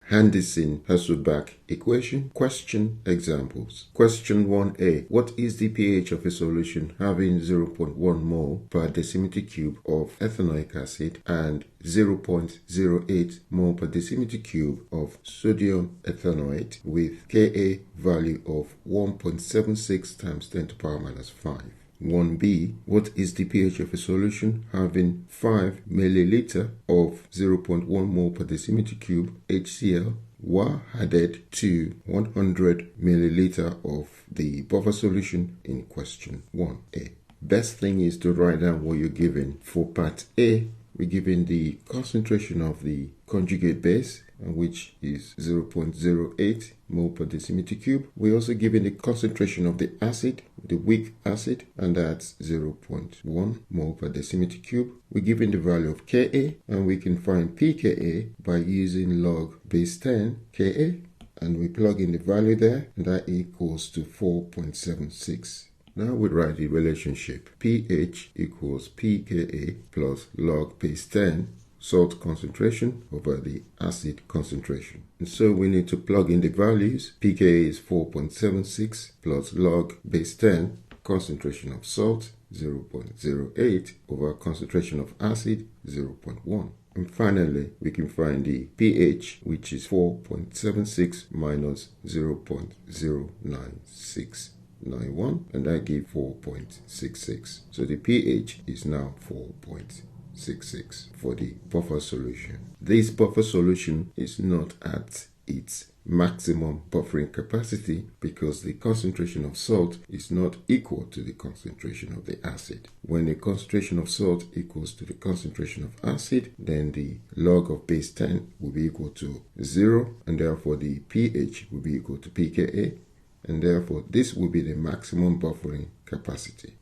Henderson HasselBalch Equation. Question examples. Question 1a. What is the pH of a solution having 0.1 mole per decimeter cube of ethanoic acid and 0.08 mole per decimeter cube of sodium ethanoate with Ka value of 1.76 times 10 to the power minus 5? 1b. What is the pH of a solution having 5 milliliter of 0.1 mole per decimeter cube HCl were added to 100 milliliter of the buffer solution in question 1a? Best thing is to write down what you're given. For part A, we're given the concentration of the conjugate base, which is 0.08 mole per decimeter cube. We're also given the concentration of the acid, the weak acid, and that's 0.1 mole per decimeter cube. We're given the value of Ka, and we can find pKa by using log base 10 Ka, and we plug in the value there, and that equals to 4.76. Now we write the relationship. pH equals pKa plus log base 10 salt concentration over the acid concentration. And so we need to plug in the values. pKa is 4.76 plus log base 10 concentration of salt 0.08 over concentration of acid 0.1. And finally, we can find the pH, which is 4.76 minus 0.09691, and that gives 4.66. So the pH is now 4.66 for the buffer solution. This buffer solution is not at its maximum buffering capacity because the concentration of salt is not equal to the concentration of the acid. When the concentration of salt equals to the concentration of acid, then the log of base 10 will be equal to 0, and therefore the pH will be equal to pKa, and therefore this will be the maximum buffering capacity.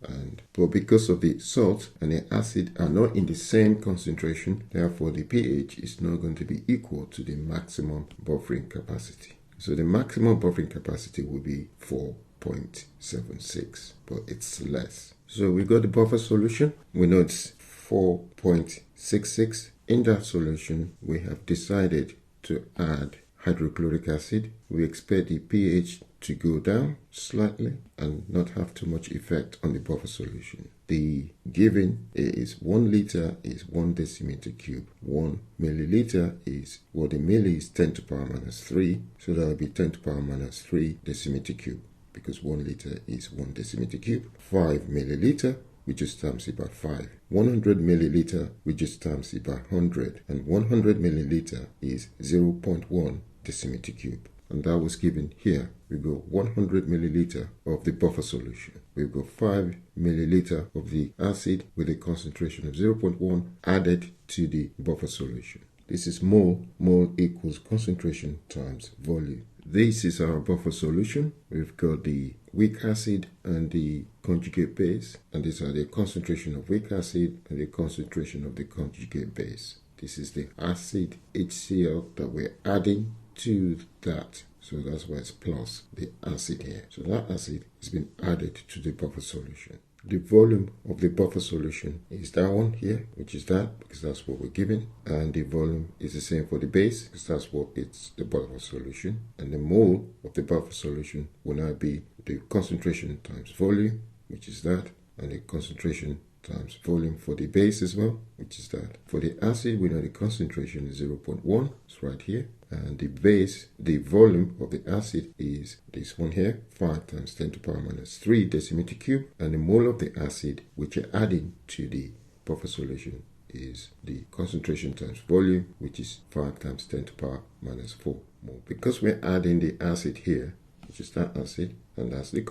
But because of the salt and the acid are not in the same concentration, therefore the pH is not going to be equal to the maximum buffering capacity. So the maximum buffering capacity will be 4.76, but it's less. So we got the buffer solution. We know it's 4.66. In that solution, we have decided to add hydrochloric acid. We expect the pH to go down slightly and not have too much effect on the buffer solution. The given is 1 liter is 1 decimeter cube. 1 milliliter is, well, the milli is 10 to the power minus 3, so that will be 10 to the power minus 3 decimeter cube, because 1 liter is 1 decimeter cube. 5 milliliter, we just times it by 5. 100 milliliter, we just times it by 100. And 100 milliliter is 0.1 decimeter cube. And that was given here. We go 100 milliliter of the buffer solution. We go 5 milliliter of the acid with a concentration of 0.1 added to the buffer solution. This is mole. Mole equals concentration times volume. This is our buffer solution. We've got the weak acid and the conjugate base, and these are the concentration of weak acid and the concentration of the conjugate base. This is the acid HCl that we're adding to that. So that's why it's plus the acid here. So that acid has been added to the buffer solution. The volume of the buffer solution is that one here, which is that, because that's what we're given. And the volume is the same for the base, because that's what it's the buffer solution. And the mole of the buffer solution will now be the concentration times volume, which is that, and the concentration times volume for the base as well, which is that. For the acid, we know the concentration is 0.1, it's right here. And the base, the volume of the acid is this one here, 5 times 10 to the power minus 3 decimeter cube. And the mole of the acid, which you're adding to the buffer solution, is the concentration times volume, which is 5 times 10 to the power minus 4 mole. Because we're adding the acid here, which is that acid, and that's the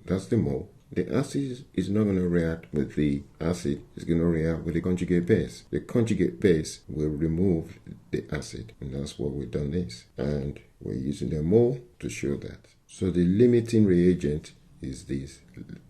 that's the mole. The acid is not going to react with the acid, it's going to react with the conjugate base. The conjugate base will remove the acid, and that's what we've done this. And we're using the mole to show that. So the limiting reagent is this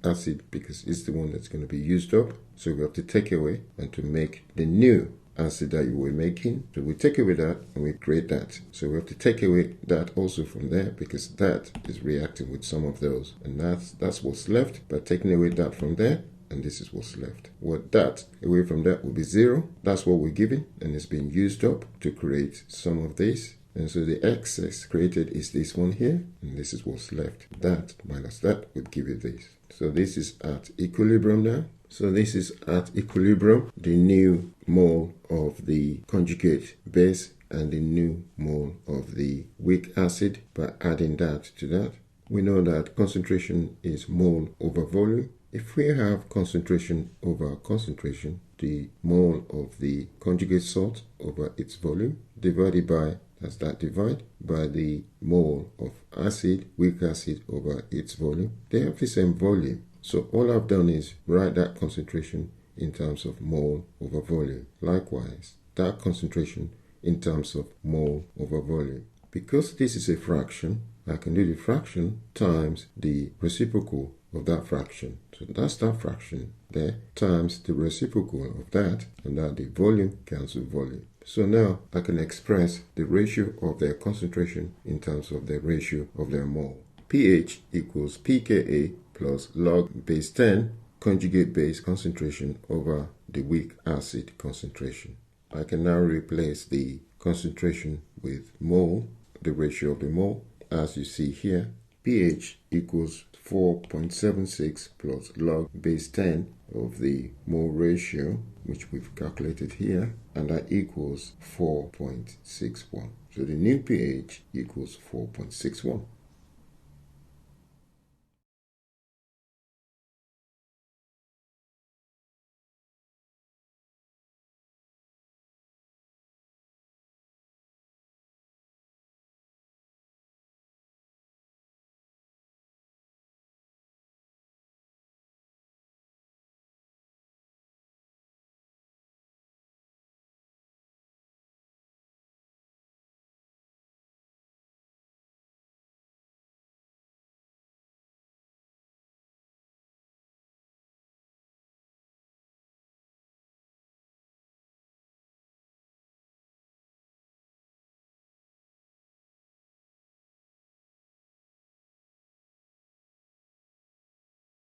acid, because it's the one that's going to be used up. So we have to take away and to make the new acid that you were making. So we take away that and we create that. So we have to take away that also from there, because that is reacting with some of those, and that's what's left. By taking away that from there, and this is what's left. What that away from that will be 0. That's what we're given, and it's been used up to create some of this. And so the excess created is this one here, and this is what's left. That minus that would give you this. So this is at equilibrium now. So this is at equilibrium, the new mole of the conjugate base and the new mole of the weak acid. By adding that to that, we know that concentration is mole over volume. If we have concentration over concentration, the mole of the conjugate salt over its volume divided by, that's that divide, by the mole of acid, weak acid over its volume. They have the same volume. So all I've done is write that concentration in terms of mole over volume. Likewise, that concentration in terms of mole over volume. Because this is a fraction, I can do the fraction times the reciprocal of that fraction. So that's that fraction there times the reciprocal of that, and that the volume cancels volume. So now I can express the ratio of their concentration in terms of the ratio of their mole. pH equals pKa plus log base 10 conjugate base concentration over the weak acid concentration. I can now replace the concentration with mole, the ratio of the mole, as you see here. pH equals 4.76 plus log base 10 of the mole ratio, which we've calculated here, and that equals 4.61. So the new pH equals 4.61.